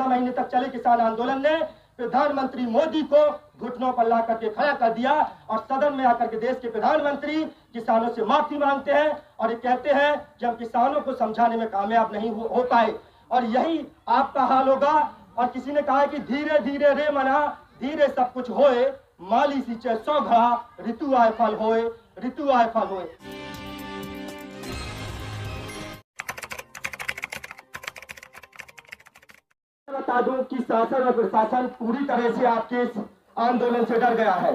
14 महीने तक चले किसान आंदोलन ने प्रधानमंत्री मोदी को घुटनों पर ला करके खड़ा कर दिया और सदन में आकर के देश के प्रधानमंत्री किसानों से माफी मांगते हैं और ये कहते हैं कि हम किसानों को समझाने में कामयाब नहीं हो पाए। और यही आपका हाल होगा। और किसी ने कहा है कि धीरे धीरे रे मना धीरे सब कुछ होए, माली सींचे 100 घड़ा, ऋतु आए फल होए, ऋतु आए फल होए। बता दूं कि शासन और प्रशासन पूरी तरह से आपके इस आंदोलन से डर गया है।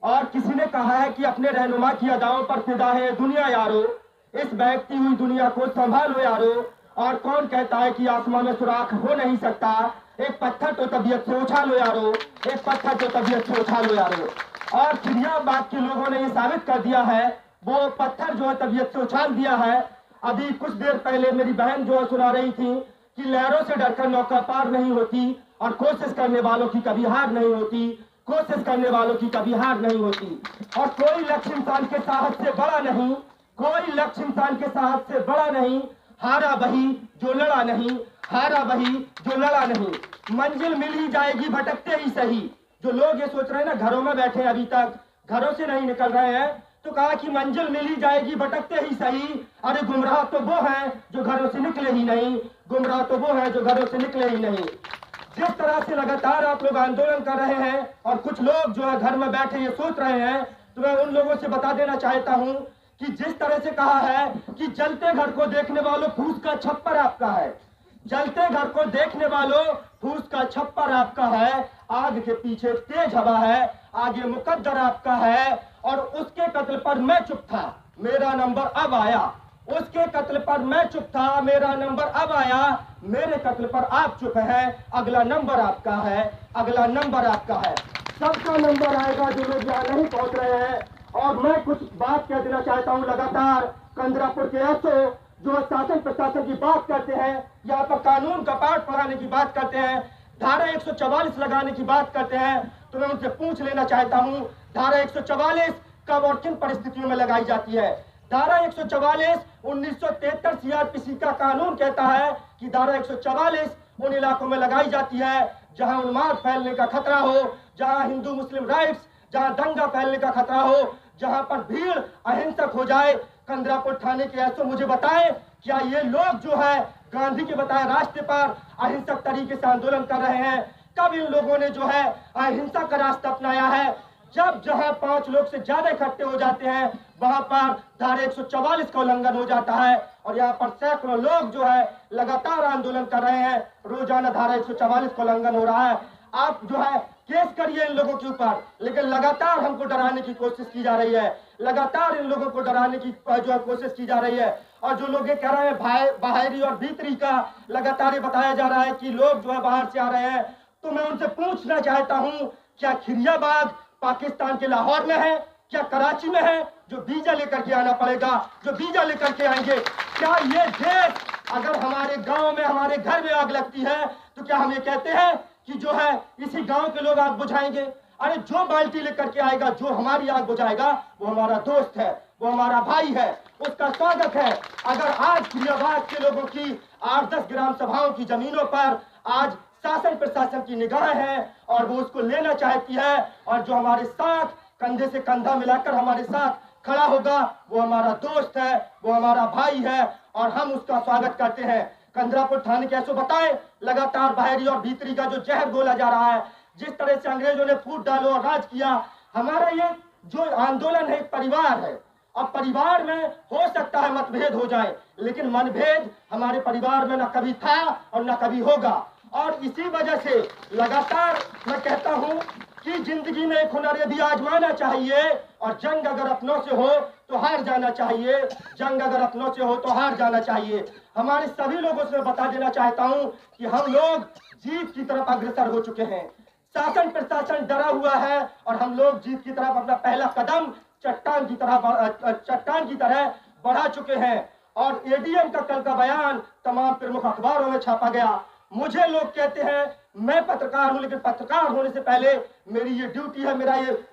और किसी ने कहा है कि अपने रहनुमा की अदाओं पर फिदा है दुनिया यारो, इस बहती हुई दुनिया को संभालो यारो। और कौन कहता है कि आसमान में सुराख हो नहीं सकता, एक पत्थर तो तबीयत से उछालो यारो, एक पत्थर तो तबीयत से उछालो यारो। और फिरियाबाद के लोगों ने ये साबित कर दिया है, वो पत्थर जो है तबीयत से उछाल दिया है। अभी कुछ देर पहले मेरी बहन जो है सुना रही थी कि लहरों से डरकर नौका पार नहीं होती और कोशिश करने वालों की कभी हार नहीं होती, कोशिश करने वालों की कभी हार नहीं होती। और कोई लक्ष्य इंसान के साहस से बड़ा नहीं, कोई लक्ष्य इंसान के साहस से बड़ा नहीं, हारा वही जो लड़ा नहीं, हारा वही जो लड़ा नहीं। मंजिल मिल ही जाएगी भटकते ही सही। जो लोग ये सोच रहे हैं ना घरों में बैठे अभी तक घरों से नहीं निकल रहे हैं, तो कहा कि मंजिल मिल ही जाएगी भटकते ही सही। अरे गुमराह तो वो हैं जो घरों से निकले ही नहीं, गुमराह तो वो हैं जो घरों से निकले ही नहीं। जिस तरह से लगातार आप लोग आंदोलन कर रहे हैं और कुछ लोग जो है घर में बैठे ये सोच रहे हैं, तो मैं उन लोगों से बता देना चाहता हूं कि जिस तरह से कहा है कि जलते घर को देखने वालों फूस का छप्पर आपका है, जलते घर को देखने वालों फूस का छप्पर आपका है। आग के पीछे तेज हवा है, आगे मुकद्दर आपका है। और उसके कत्ल पर मैं चुप था, मेरा नंबर अब आया। उसके कत्ल पर मैं चुप था, मेरा नंबर अब आया। मेरे कत्ल पर आप चुप हैं, अगला नंबर आपका है, अगला नंबर आपका है। सबका नंबर आएगा जो लोग यहाँ नहीं पहुंच रहे हैं। और मैं कुछ बात कह देना चाहता हूँ लगातार कंदरापुर के ऐसे जो शासन प्रशासन की बात करते हैं, यहाँ पर कानून का पाठ पढ़ाने की बात करते हैं, धारा 144 लगाने की बात करते हैं, तो मैं उनसे पूछ लेना चाहता हूँ धारा 144 कब और किन परिस्थितियों में लगाई जाती है। धारा 144 1973 सीआरपीसी का कानून कहता है कि धारा 144 उन इलाकों में लगाई जाती है जहां उन्माद फैलने का खतरा हो, जहां हिंदू मुस्लिम राइट्स, जहां दंगा फैलने का खतरा हो, जहां पर भीड़ अहिंसक हो जाए। कंदरापुर थाने के ऐसे मुझे बताएं, क्या ये लोग जो है गांधी के बताए रास्ते पर अहिंसक तरीके से आंदोलन कर रहे हैं? कब इन लोगों ने जो है अहिंसा का रास्ता अपनाया है? जब जहां 5 लोग से ज्यादा इकट्ठे हो जाते हैं वहां पर धारा 144 का उल्लंघन हो जाता है। और यहाँ पर सैकड़ों लोग जो है लगातार आंदोलन कर रहे हैं, रोजाना धारा 144 का उल्लंघन हो रहा है। आप जो है केस करिए इन लोगों के ऊपर, लेकिन लगातार हमको डराने की कोशिश की जा रही है, लगातार इन लोगों को डराने की जो है कोशिश की जा रही है। और जो लोग ये कह रहे हैं बाहरी और भीतरी का लगातार ये बताया जा रहा है कि लोग जो है बाहर से आ रहे हैं, तो मैं उनसे पूछना चाहता हूँ, क्या खिरियाबाग पाकिस्तान के लाहौर में है? क्या कराची में है जो वीजा लेकर के आना पड़ेगा, जो वीजा लेकर के आएंगे? क्या ये देश अगर हमारे गांव में हमारे घर में आग लगती है तो क्या हम ये कहते हैं कि जो है इसी गांव के लोग आग बुझाएंगे? अरे जो बाल्टी लेकर के आएगा, जो हमारी आग बुझाएगा, वो हमारा दोस्त है, वो हमारा भाई है, उसका स्वागत है। अगर आज खिरियाबाग के लोगों की 8-10 ग्राम सभाओं की जमीनों पर आज शासन प्रशासन की निगाह है और वो उसको लेना चाहती है, और जो हमारे साथ कंधे से कंधा मिलाकर हमारे साथ खड़ा होगा वो हमारा दोस्त है, वो हमारा भाई है, और हम उसका स्वागत करते हैं। कंदरापुर थाने कैसे बताएं, लगातार बाहरी और भीतरी का जो जहर घोला जा रहा है, जिस तरह से अंग्रेजों ने फूट डालो और राज किया। हमारा ये जो आंदोलन है एक परिवार है, और परिवार में हो सकता है मतभेद हो जाए, लेकिन मनभेद हमारे परिवार में न कभी था और न कभी होगा। और इसी वजह से लगातार मैं कहता हूं कि जिंदगी में एक हुनर यदि आजमाना चाहिए, और जंग अगर अपनों से हो तो हार जाना चाहिए, जंग अगर अपनों से हो तो हार जाना चाहिए। हमारे सभी लोगों से बता देना चाहता हूं कि हम लोग जीत की तरफ अग्रसर हो चुके हैं। शासन प्रशासन डरा हुआ है और हम लोग जीत की तरफ अपना पहला कदम चट्टान की तरह बढ़ा चुके हैं। और एडीएम का कल का बयान तमाम प्रमुख अखबारों में छापा गया। मुझे लोग कहते हैं मैं पत्रकार हूं, लेकिन पत्रकार होने से पहले मेरी ये ड्यूटी है,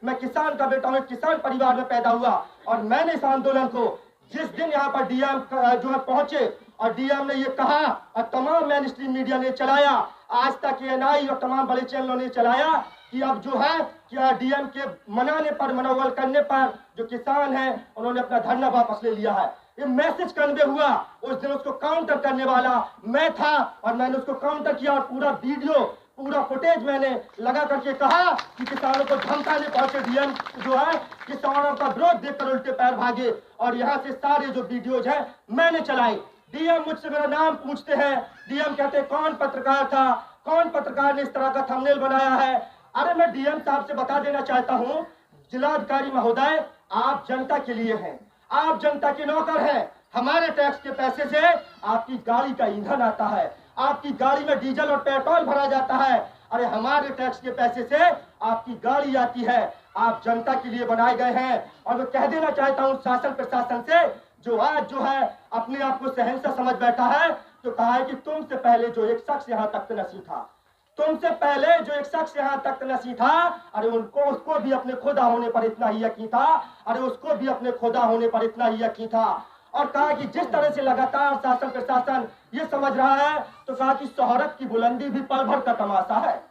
मैं किसान का बेटा हूं, किसान परिवार में पैदा हुआ। और मैंने इस आंदोलन को जिस दिन यहाँ पर डीएम जो है पहुंचे और डीएम ने ये कहा और तमाम मेन स्ट्रीम मीडिया ने चलाया, आज तक एएनआई और तमाम बड़े चैनलों ने चलाया कि अब जो है कि डीएम के मनाने पर, मनोबल करने पर जो किसान हैं उन्होंने अपना धरना वापस ले लिया है। ये मैसेज कन्वे हुआ, उस दिन उसको काउंटर करने वाला मैं था और मैंने उसको काउंटर किया और पूरा वीडियो, पूरा फुटेज मैंने लगा करके कहा कि किसानों को धमकाने पहुंचे डीएम जो है किसानों का विरोध देखकर उल्टे पैर भागे, और यहाँ से सारे जो वीडियोज हैं मैंने चलाए। डीएम मुझसे मेरा नाम पूछते हैं, डीएम कहते हैं कौन पत्रकार था, कौन पत्रकार ने इस तरह का थंबनेल बनाया है। अरे मैं डीएम साहब से बता देना चाहता हूँ, जिलाधिकारी महोदय आप जनता के लिए हैं, आप जनता के नौकर हैं। हमारे टैक्स के पैसे से आपकी गाड़ी का ईंधन आता है, आपकी गाड़ी में डीजल और पेट्रोल भरा जाता है। अरे हमारे टैक्स के पैसे से आपकी गाड़ी आती है, आप जनता के लिए बनाए गए हैं। और मैं कह देना चाहता हूँ शासन प्रशासन से, जो आज जो है अपने आप को शहंशाह समझ बैठा है, तो कहा है कि तुमसे पहले जो एक शख्स यहाँ तक नसीह था, तुमसे पहले जो एक शख्स यहाँ तक नसीह था, अरे उसको भी अपने खुदा होने पर इतना ही यकीन था, अरे उसको भी अपने खुदा होने पर इतना ही यकीन था। और कहा कि जिस तरह से लगातार शासन प्रशासन ये समझ रहा है, तो कहा कि शोहरत की बुलंदी भी पल भर का तमाशा है,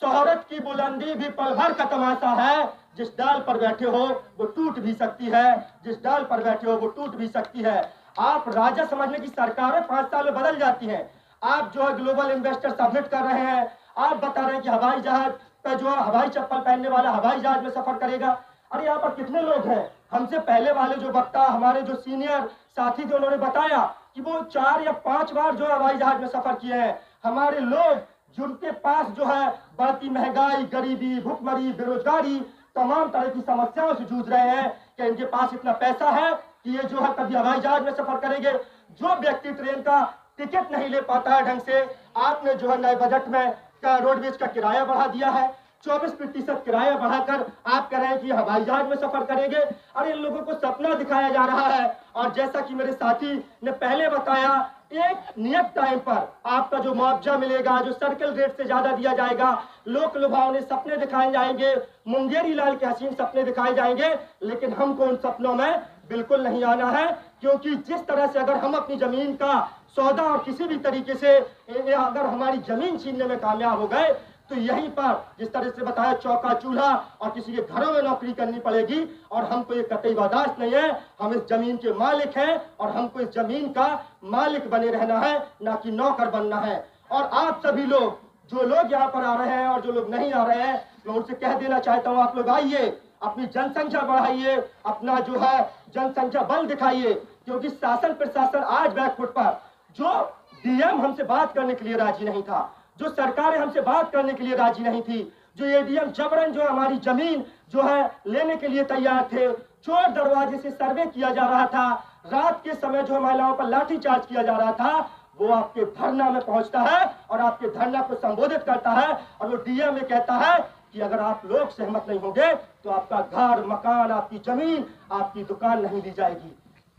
शोहरत की बुलंदी भी पल भर का तमाशा है। जिस डाल पर बैठे हो वो टूट भी सकती है, जिस डाल पर बैठे हो वो टूट भी सकती है। आप राजा समझने की सरकारें 5 साल में बदल जाती हैं। आप जो है ग्लोबल इन्वेस्टर सबमिट कर रहे हैं, आप बता रहे हैं कि हवाई जहाज पे जो है हवाई चप्पल पहनने वाला हवाई जहाज में सफर करेगा। अरे यहाँ पर कितने लोग हैं, हमसे पहले वाले जो वक्ता, हमारे जो सीनियर साथी थे, उन्होंने बताया कि वो 4 या 5 बार जो हवाई जहाज में सफर किए हैं। हमारे लोग जिनके पास जो है बढ़ती महंगाई, गरीबी, भुखमरी, बेरोजगारी, तमाम तरह की समस्याओं से जूझ रहे हैं, कि इनके पास इतना पैसा है कि ये जो है कभी हवाई जहाज में सफर करेंगे। जो व्यक्ति ट्रेन का टिकट नहीं ले पाता है ढंग से, आपने जो है नए बजट में रोडवेज का किराया बढ़ा दिया है, 24% किराया बढ़ाकर आप कह रहे हैं कि हवाई जहाज में सफर करेंगे। अरे इन लोगों को सपना दिखाया जा रहा है। और जैसा कि मेरे साथी ने पहले बताया, एक नियत टाइम पर आपका जो मुआवजा मिलेगा, जो सर्कल रेट से ज्यादा दिया जाएगा, लोक लुभावने सपने दिखाए जाएंगे, मुंगेरी लाल के हसीन सपने दिखाए जाएंगे, लेकिन हमको उन सपनों में बिल्कुल नहीं आना है। क्योंकि जिस तरह से अगर हम अपनी जमीन का सौदा और किसी भी तरीके से अगर हमारी जमीन छीनने में कामयाब हो गए, तो यहीं पर जिस तरह से बताया चौका चूल्हा और किसी के घरों में नौकरी करनी पड़ेगी। और हमको ये कतई बर्दाश्त नहीं है। हम इस जमीन के मालिक हैं और हमको इस जमीन का मालिक बने रहना है, ना कि नौकर बनना है। और आप सभी लोग, जो लोग यहाँ पर आ रहे हैं और जो लोग नहीं आ रहे हैं, मैं उनसे कह देना चाहता हूँ, आप लोग आइए, अपनी जनसंख्या बढ़ाइए, अपना जो है जनसंख्या बल दिखाइए। क्योंकि शासन प्रशासन आज बैकफुट पर, जो डीएम हमसे बात करने के लिए राजी नहीं था, जो सरकारें हमसे बात करने के लिए राजी नहीं थी, जो एडीएम जबरन जो हमारी जमीन जो है लेने के लिए तैयार थे, चोर दरवाजे से सर्वे किया जा रहा था, रात के समय जो महिलाओं पर लाठीचार्ज किया जा रहा था, वो आपके धरना में पहुंचता है और आपके धरना को संबोधित करता है। और वो डीएम में कहता है कि अगर आप लोग सहमत नहीं होंगे तो आपका घर, मकान, आपकी जमीन, आपकी दुकान नहीं दी जाएगी।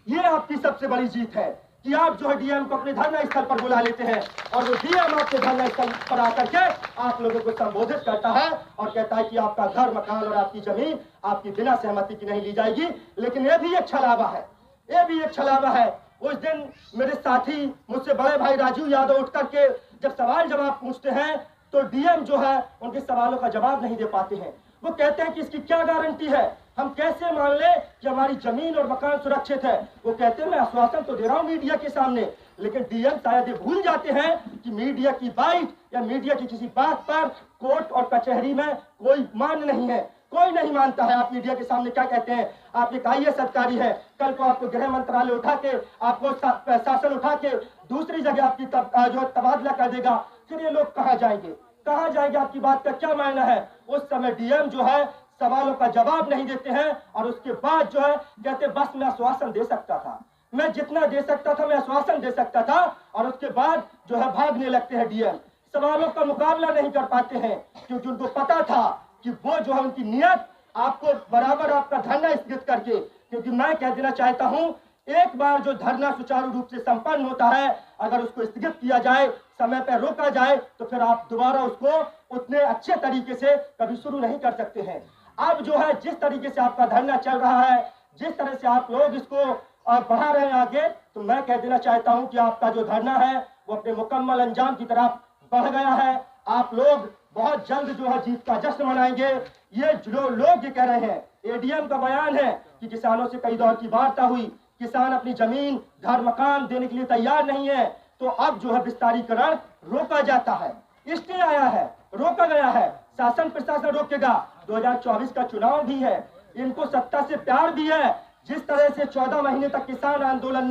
ये आपकी सबसे बड़ी जीत है कि आप जो है डीएम को अपने धरना स्थल पर बुला लेते हैं और वो डीएम आपके धरना स्थल पर आकर के आप लोगों को संबोधित करता है और कहता है कि आपका घर, मकान और आपकी जमीन आपकी बिना सहमति की नहीं ली जाएगी। लेकिन ये भी एक छलावा है, ये भी एक छलावा है। उस दिन मेरे साथी मुझसे बड़े भाई राजू यादव उठ करके जब सवाल जवाब पूछते हैं, तो डीएम जो है उनके सवालों का जवाब नहीं दे पाते हैं। वो कहते हैं कि इसकी क्या गारंटी है, हम कैसे मान ले कि हमारी जमीन और मकान सुरक्षित है। वो कहते हैं मैं आश्वासन तो दे रहा हूं मीडिया के सामने, लेकिन डीएम शायद ये भूल जाते हैं कि मीडिया की बाइट या मीडिया की किसी बात पर कोर्ट और कचहरी में कोई मान नहीं है, कोई नहीं मानता है। आप मीडिया के सामने क्या कहते हैं, आप एक IAS अधिकारी है, कल को आपको गृह मंत्रालय उठा के, आपको शासन उठा के दूसरी जगह आपकी जो तबादला कर देगा, फिर ये लोग कहाँ जाएंगे, कहाँ जाएंगे, आपकी बात का क्या मायना है। उस समय डीएम जो है सवालों का जवाब नहीं देते हैं और उसके बाद जो है कहते बस मैं आश्वासन दे सकता था, मैं जितना दे सकता था मैं आश्वासन दे सकता था, और उसके बाद जो है भागने लगते हैं डीएम, सवालों का मुकाबला नहीं कर पाते हैं। क्योंकि उनको पता था कि वो जो है उनकी नियत आपको बराबर आपका धरना स्थगित करके, क्योंकि मैं कह देना चाहता हूं, एक बार जो धरना सुचारू रूप से संपन्न होता है, अगर उसको स्थगित किया जाए, समय पर रोका जाए, तो फिर आप दोबारा उसको उतने अच्छे तरीके से कभी शुरू नहीं कर सकते हैं। अब जो है जिस तरीके से आपका धरना चल रहा है, जिस तरह से आप लोग इसको बढ़ा रहे हैं आगे, तो मैं कह देना चाहता हूं कि आपका जो धरना है वो अपने मुकम्मल अंजाम की तरफ बढ़ गया है। आप लोग बहुत जल्द जो है जीत का जश्न मनाएंगे। ये जो लोग ये कह रहे हैं, एडीएम का बयान है कि किसानों से कई दौर की वार्ता हुई, किसान अपनी जमीन घर मकान देने के लिए तैयार नहीं है, तो अब जो है विस्तारीकरण रोका जाता है। स्टे आया है, रोका गया है, शासन प्रशासन रोकेगा। 2024 का चुनाव भी है, इनको सत्ता से प्यार भी है। जिस तरह से 14 महीने तक किसान आंदोलन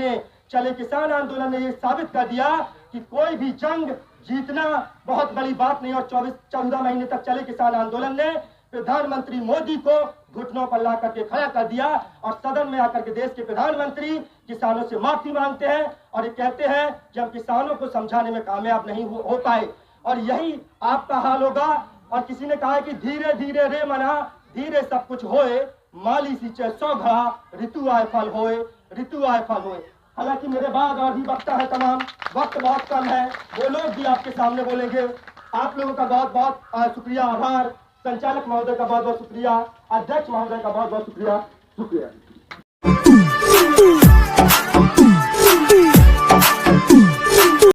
ने ये साबित कर दिया कि कोई भी जंग जीतना बहुत बड़ी बात नहीं, और 14 महीने तक चले किसान आंदोलन ने प्रधानमंत्री मोदी को घुटनों पर ला करके खड़ा कर दिया, और सदन में आकर के देश के प्रधानमंत्री किसानों से माफी मांगते हैं और ये कहते हैं कि हम किसानों को समझाने में कामयाब नहीं हो पाए। और यही आपका हाल होगा। और किसी ने कहा है कि धीरे धीरे रे मना धीरे सब कुछ होए, माली सींचे 100 घड़ा, ऋतु आए फल होए। हालांकि मेरे बाद और भी वक्ता है तमाम, वक्त बहुत कम है, वो लोग भी आपके सामने बोलेंगे। आप लोगों का बहुत बहुत शुक्रिया, आभार। संचालक महोदय का बहुत बहुत शुक्रिया, अध्यक्ष महोदय का बहुत बहुत शुक्रिया।